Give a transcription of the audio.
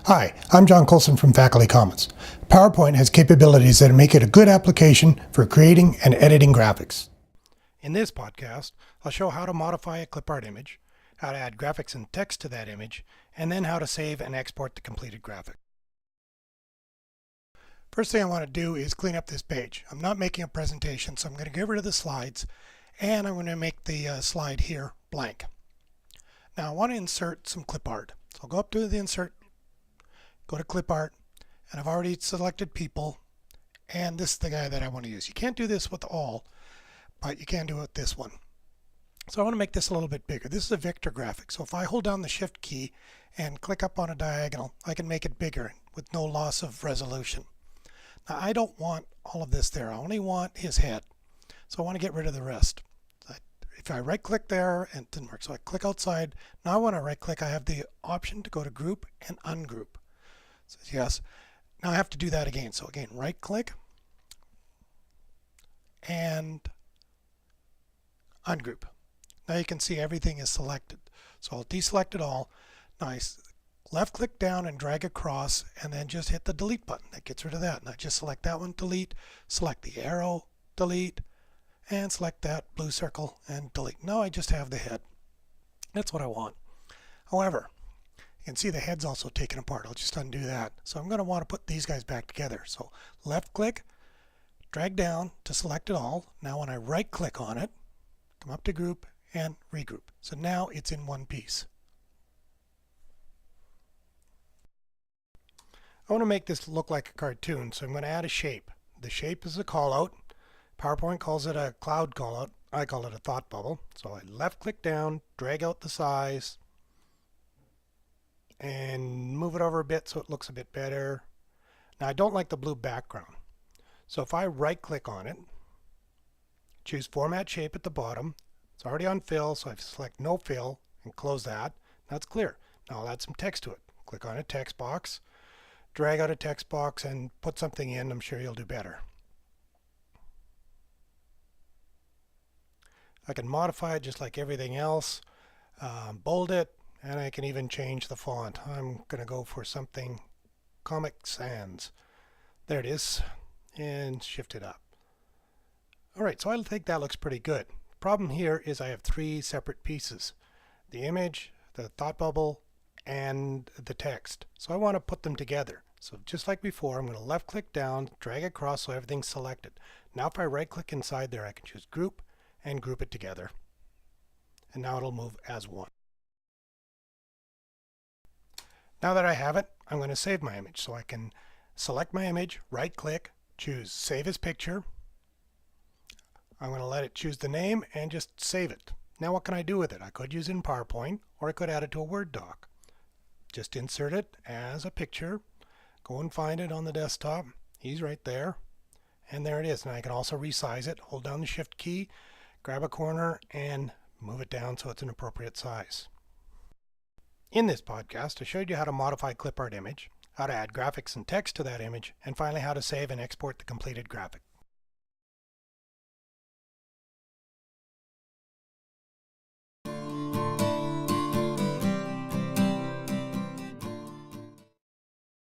Hi, I'm John Colson from Faculty Commons. PowerPoint has capabilities that make it a good application for creating and editing graphics. In this podcast, I'll show how to modify a clipart image, how to add graphics and text to that image, and then how to save and export the completed graphic. First thing I want to do is clean up this page. I'm not making a presentation, so I'm going to get rid of the slides, and I'm going to make the slide here blank. Now I want to insert some clip art. So I'll go up to the insert, go to clip art, and I've already selected people, and this is the guy that I want to use. You can't do this with all, but you can do it with this one. So I want to make this a little bit bigger. This is a vector graphic, so if I hold down the shift key and click up on a diagonal, I can make it bigger with no loss of resolution. Now I don't want all of this there. I only want his head, so I want to get rid of the rest. If I right click there, and it didn't work, so I click outside. Now when I right click, I have the option to go to group and ungroup. So yes, now I have to do that again. So again, right click and ungroup. Now you can see everything is selected. So I'll deselect it all. Nice. Left click down and drag across, and then just hit the delete button. That gets rid of that. And I just select that one, delete, select the arrow, delete, and select that blue circle and delete. Now I just have the head. That's what I want. However, you can see the head's also taken apart. I'll just undo that. So I'm going to want to put these guys back together. So left click, drag down to select it all. Now when I right click on it, come up to group and regroup. So now it's in one piece. I want to make this look like a cartoon, so I'm going to add a shape. The shape is a callout. PowerPoint calls it a cloud callout. I call it a thought bubble. So I left click down, drag out the size, and move it over a bit so it looks a bit better. Now I don't like the blue background. So if I right click on it, choose format shape at the bottom. It's already on fill, so I select no fill and close that. That's clear. Now I'll add some text to it. Click on a text box, drag out a text box and put something in. I'm sure you'll do better. I can modify it just like everything else, bold it, and I can even change the font. I'm going to go for something Comic Sans. There it is, and shift it up. Alright, so I think that looks pretty good. Problem here is I have three separate pieces: the image, the thought bubble, and the text. So I want to put them together. So just like before, I'm going to left click down, drag across so everything's selected. Now if I right click inside there, I can choose group and group it together. And now it'll move as one. Now that I have it, I'm going to save my image. So I can select my image, right click, choose save as picture. I'm going to let it choose the name and just save it. Now what can I do with it? I could use it in PowerPoint, or I could add it to a Word doc. Just insert it as a picture. Go and find it on the desktop. He's right there. And there it is. And I can also resize it. Hold down the shift key, grab a corner, and move it down so it's an appropriate size. In this podcast, I showed you how to modify clip art image, how to add graphics and text to that image, and finally how to save and export the completed graphic.